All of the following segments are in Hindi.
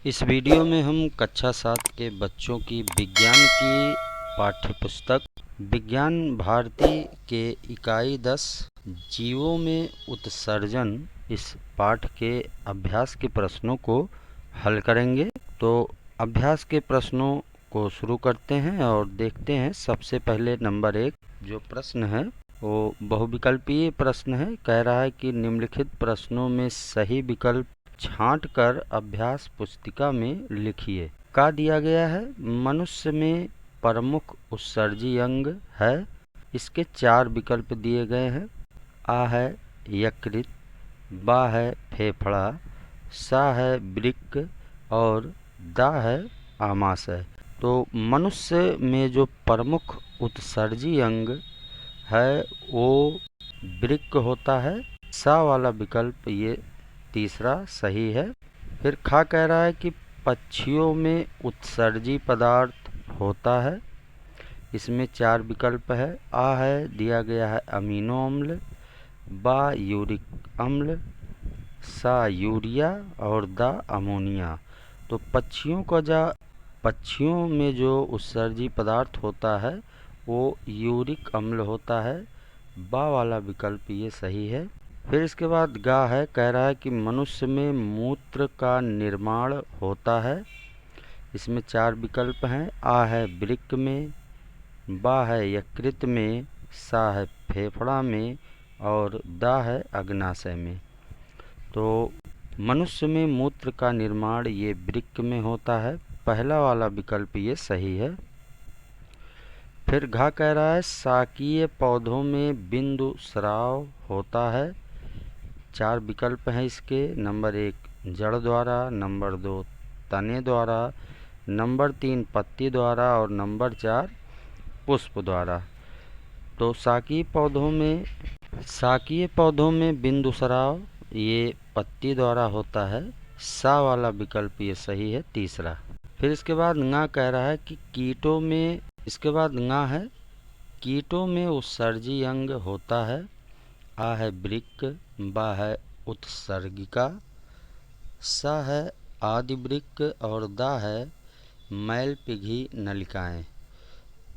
इस वीडियो में हम कक्षा 7 के बच्चों की विज्ञान की पाठ्यपुस्तक विज्ञान भारती के इकाई 10 जीवों में उत्सर्जन इस पाठ के अभ्यास के प्रश्नों को हल करेंगे। तो अभ्यास के प्रश्नों को शुरू करते हैं और देखते हैं। सबसे पहले नंबर 1 जो प्रश्न है वो बहुविकल्पीय प्रश्न है। कह रहा है कि निम्नलिखित प्रश्नों में सही विकल्प छांट कर अभ्यास पुस्तिका में लिखिए। का दिया गया है मनुष्य में प्रमुख उत्सर्जी अंग है। इसके 4 विकल्प दिए गए हैं। आ है यकृत, बा है फेफड़ा, सा है वृक्क और दा है आमाशय। तो मनुष्य में जो प्रमुख उत्सर्जी अंग है वो वृक्क होता है। सा वाला विकल्प ये तीसरा सही है। फिर खा कह रहा है कि पक्षियों में उत्सर्जी पदार्थ होता है। इसमें 4 विकल्प है। आ है दिया गया है अमीनो अम्ल, बा यूरिक अम्ल, सा यूरिया और दा अमोनिया। तो पक्षियों में जो उत्सर्जी पदार्थ होता है वो यूरिक अम्ल होता है। बा वाला विकल्प ये सही है। फिर इसके बाद गा है कह रहा है कि मनुष्य में मूत्र का निर्माण होता है। इसमें 4 विकल्प हैं। आ है वृक्क में, बा है यकृत में, सा है फेफड़ा में और दा है अग्नाशय में। तो मनुष्य में मूत्र का निर्माण ये वृक्क में होता है। पहला वाला विकल्प ये सही है। फिर घा कह रहा है शाकीय पौधों में बिंदु स्राव होता है। 4 विकल्प हैं इसके। नंबर 1 जड़ द्वारा, नंबर 2 तने द्वारा, नंबर 3 पत्ती द्वारा और नंबर 4 पुष्प द्वारा। तो शाकीय पौधों में बिंदु स्राव ये पत्ती द्वारा होता है। सा वाला विकल्प ये सही है तीसरा। फिर इसके बाद ङा कह रहा है कि कीटों में उत्सर्जी अंग होता है। आ है वृक्क, बा है उत्सर्गिका, सा है आदि वृक्क और दा है मैल पिघी नलिकाएं।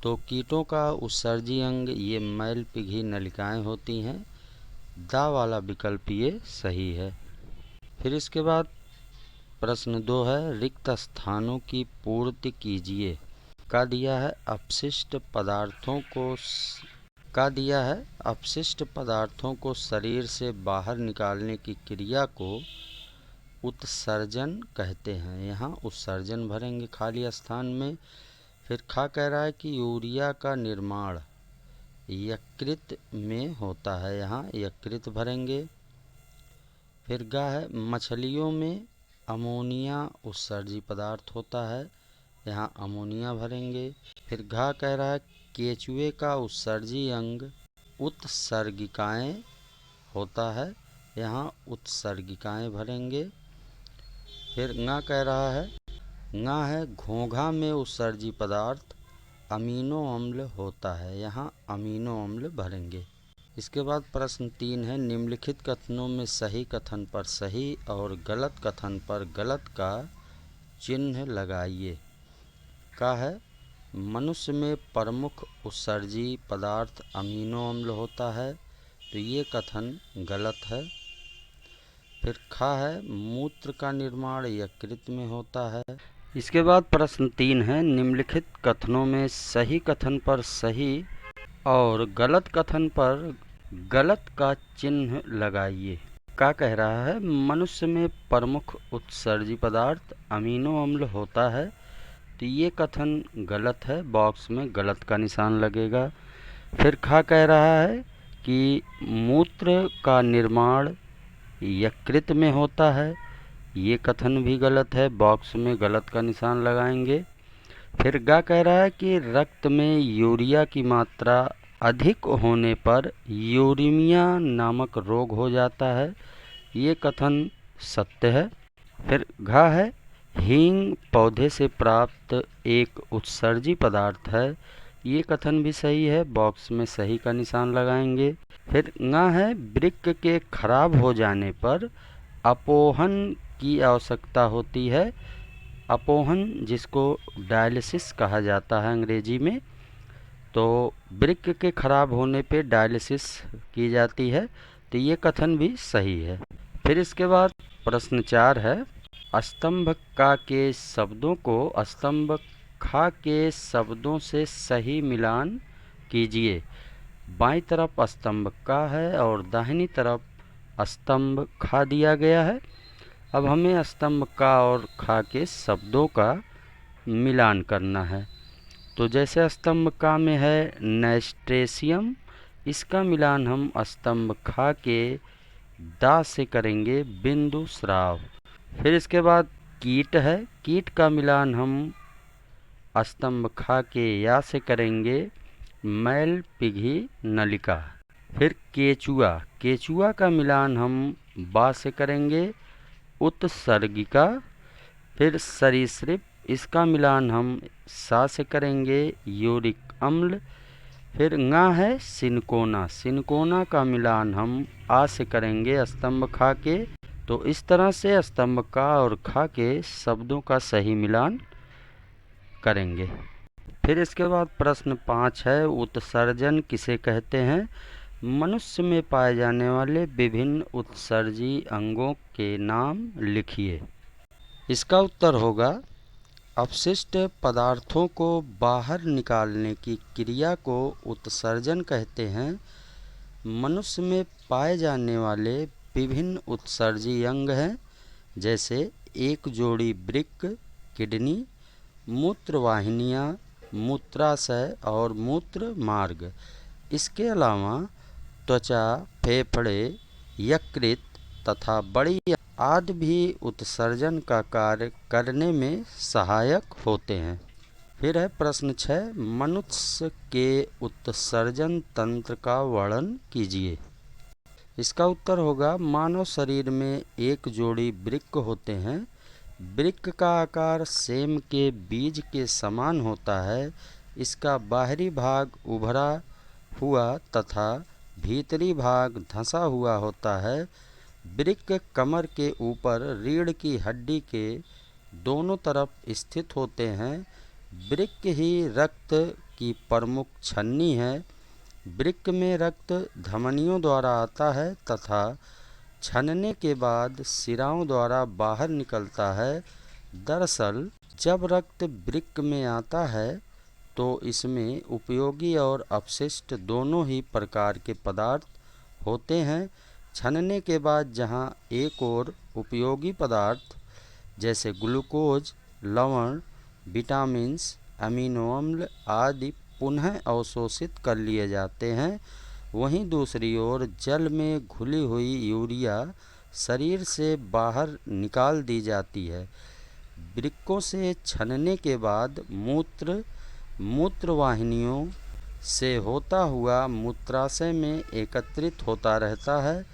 तो कीटों का उत्सर्जी अंग ये मैल पिघी नलिकाएं होती हैं। दा वाला विकल्प ये सही है। फिर इसके बाद प्रश्न 2 है रिक्त स्थानों की पूर्ति कीजिए। का दिया है अपशिष्ट पदार्थों को शरीर से बाहर निकालने की क्रिया को उत्सर्जन कहते हैं। यहाँ उत्सर्जन भरेंगे खाली स्थान में। फिर खा कह रहा है कि यूरिया का निर्माण यकृत में होता है। यहाँ यकृत भरेंगे। फिर गा है मछलियों में अमोनिया उत्सर्जी पदार्थ होता है। यहाँ अमोनिया भरेंगे। फिर घा कह रहा है केचुए का उत्सर्जी अंग उत्सर्गिकाएं होता है। यहाँ उत्सर्गिकाएं भरेंगे। फिर ङा कह रहा है ङा है घोंघा में उत्सर्जी पदार्थ अमीनो अम्ल होता है। यहाँ अमीनो अम्ल भरेंगे। इसके बाद प्रश्न 3 है निम्नलिखित कथनों में सही कथन पर सही और गलत कथन पर गलत का चिन्ह लगाइए। का है मनुष्य में प्रमुख उत्सर्जी पदार्थ अमीनो अम्ल होता है। तो ये कथन गलत है। फिर खा है मूत्र का निर्माण यकृत में होता है। इसके बाद प्रश्न 3 है निम्नलिखित कथनों में सही कथन पर सही और गलत कथन पर गलत का चिन्ह लगाइए। का कह रहा है मनुष्य में प्रमुख उत्सर्जी पदार्थ अमीनो अम्ल होता है। तो ये कथन गलत है। बॉक्स में गलत का निशान लगेगा। फिर खा कह रहा है कि मूत्र का निर्माण यकृत में होता है। ये कथन भी गलत है। बॉक्स में गलत का निशान लगाएंगे। फिर गा कह रहा है कि रक्त में यूरिया की मात्रा अधिक होने पर यूरीमिया नामक रोग हो जाता है। ये कथन सत्य है। फिर घा है हींग पौधे से प्राप्त एक उत्सर्जी पदार्थ है। ये कथन भी सही है। बॉक्स में सही का निशान लगाएंगे। फिर ङा है वृक्क के खराब हो जाने पर अपोहन की आवश्यकता होती है। अपोहन, जिसको डायलिसिस कहा जाता है अंग्रेजी में, तो वृक्क के खराब होने पे डायलिसिस की जाती है, तो ये कथन भी सही है। फिर इसके बाद प्रश्न 4 है, स्तंभ का के शब्दों को स्तंभ खा के शब्दों से सही मिलान कीजिए। बाईं तरफ स्तंभ का है और दाहिनी तरफ स्तंभ खा दिया गया है। अब हमें स्तंभ का और खा के शब्दों का मिलान करना है। तो जैसे स्तंभ का में है नैस्ट्रेसियम, इसका मिलान हम स्तंभ खा के दा से करेंगे बिंदु स्राव। फिर इसके बाद कीट है, कीट का मिलान हम स्तंभ खा के या से करेंगे मैल पिघी नलिका। फिर केचुआ, केचुआ का मिलान हम बा से करेंगे उत्सर्गिका। फिर सरीसृप, इसका मिलान हम सा से करेंगे यूरिक अम्ल। फिर ङा है सिनकोना, सिनकोना का मिलान हम आ से करेंगे स्तंभ खा के। तो इस तरह से स्तंभ का और खा के शब्दों का सही मिलान करेंगे। फिर इसके बाद प्रश्न 5 है, उत्सर्जन किसे कहते हैं? मनुष्य में पाए जाने वाले विभिन्न उत्सर्जी अंगों के नाम लिखिए। इसका उत्तर होगा, अपशिष्ट पदार्थों को बाहर निकालने की क्रिया को उत्सर्जन कहते हैं। मनुष्य में पाए जाने वाले विभिन्न उत्सर्जी अंग हैं, जैसे एक जोड़ी वृक्क, किडनी, मूत्रवाहिनियाँ, मूत्राशय और मूत्र मार्ग। इसके अलावा त्वचा, फेफड़े, यकृत तथा बड़ी आदि भी उत्सर्जन का कार्य करने में सहायक होते हैं। फिर है प्रश्न 6, मनुष्य के उत्सर्जन तंत्र का वर्णन कीजिए। इसका उत्तर होगा, मानव शरीर में एक जोड़ी वृक्क होते हैं। वृक्क का आकार सेम के बीज के समान होता है। इसका बाहरी भाग उभरा हुआ तथा भीतरी भाग धंसा हुआ होता है। वृक्क कमर के ऊपर रीढ़ की हड्डी के दोनों तरफ स्थित होते हैं। वृक्क ही रक्त की प्रमुख छन्नी है। वृक्क में रक्त धमनियों द्वारा आता है तथा छनने के बाद शिराओं द्वारा बाहर निकलता है। दरअसल जब रक्त वृक्क में आता है तो इसमें उपयोगी और अपशिष्ट दोनों ही प्रकार के पदार्थ होते हैं। छनने के बाद जहां एक और उपयोगी पदार्थ जैसे ग्लूकोज, लवण, विटामिन्स, अमीनो अम्ल आदि पुनः अवशोषित कर लिए जाते हैं, वहीं दूसरी ओर जल में घुली हुई यूरिया शरीर से बाहर निकाल दी जाती है। वृक्कों से छनने के बाद मूत्रवाहिनियों से होता हुआ मूत्राशय में एकत्रित होता रहता है।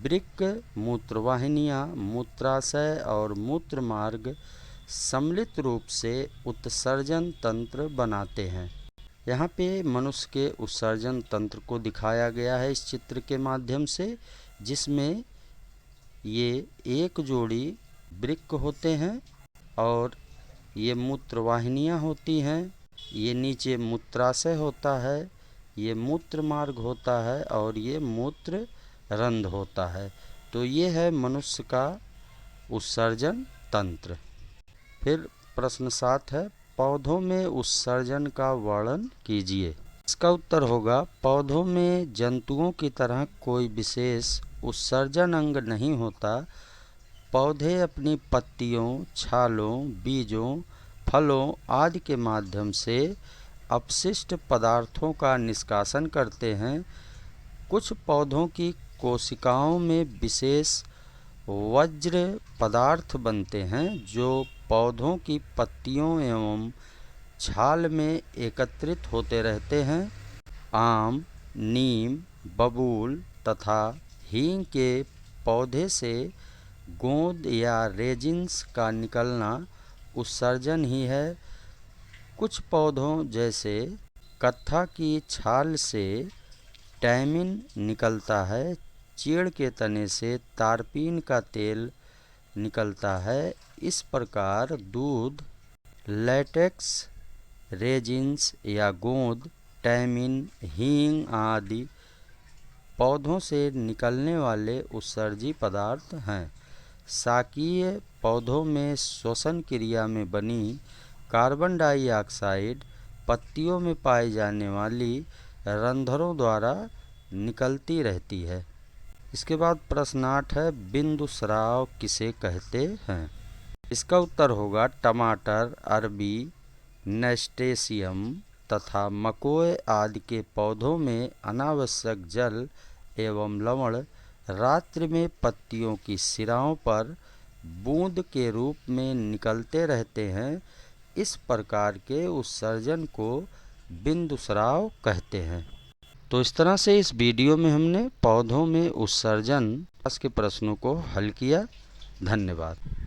वृक्क, मूत्रवाहिनियाँ, मूत्राशय और मूत्र मार्ग सम्मिलित रूप से उत्सर्जन तंत्र बनाते हैं। यहाँ पे मनुष्य के उत्सर्जन तंत्र को दिखाया गया है इस चित्र के माध्यम से, जिसमें ये एक जोड़ी वृक्क होते हैं और ये मूत्रवाहिनियाँ होती हैं। ये नीचे मूत्राशय होता है, ये मूत्र मार्ग होता है और ये मूत्र रंध्र होता है। तो ये है मनुष्य का उत्सर्जन तंत्र। फिर प्रश्न 7 है, पौधों में उत्सर्जन का वर्णन कीजिए। इसका उत्तर होगा, पौधों में जंतुओं की तरह कोई विशेष उत्सर्जन अंग नहीं होता। पौधे अपनी पत्तियों, छालों, बीजों, फलों आदि के माध्यम से अपशिष्ट पदार्थों का निष्कासन करते हैं। कुछ पौधों की कोशिकाओं में विशेष वज्र पदार्थ बनते हैं जो पौधों की पत्तियों एवं छाल में एकत्रित होते रहते हैं। आम, नीम, बबूल तथा हींग के पौधे से गोंद या रेजिन्स का निकलना उत्सर्जन ही है। कुछ पौधों जैसे कत्था की छाल से टैनिन निकलता है। चीड़ के तने से तारपीन का तेल निकलता है। इस प्रकार दूध, लैटेक्स, रेजिन्स या गोंद, टैनिन, हींग आदि पौधों से निकलने वाले उत्सर्जी पदार्थ हैं। शाकीय पौधों में श्वसन क्रिया में बनी कार्बन डाइऑक्साइड पत्तियों में पाई जाने वाली रंध्रों द्वारा निकलती रहती है। इसके बाद प्रश्न 8 है, बिंदु स्राव किसे कहते हैं? इसका उत्तर होगा टमाटर, अरबी, नेस्टेशियम तथा मकोय आदि के पौधों में अनावश्यक जल एवं लवण रात्रि में पत्तियों की सिराओं पर बूंद के रूप में निकलते रहते हैं। इस प्रकार के उत्सर्जन को बिंदुस्राव कहते हैं। तो इस तरह से इस वीडियो में हमने पौधों में उत्सर्जन के प्रश्नों को हल किया। धन्यवाद।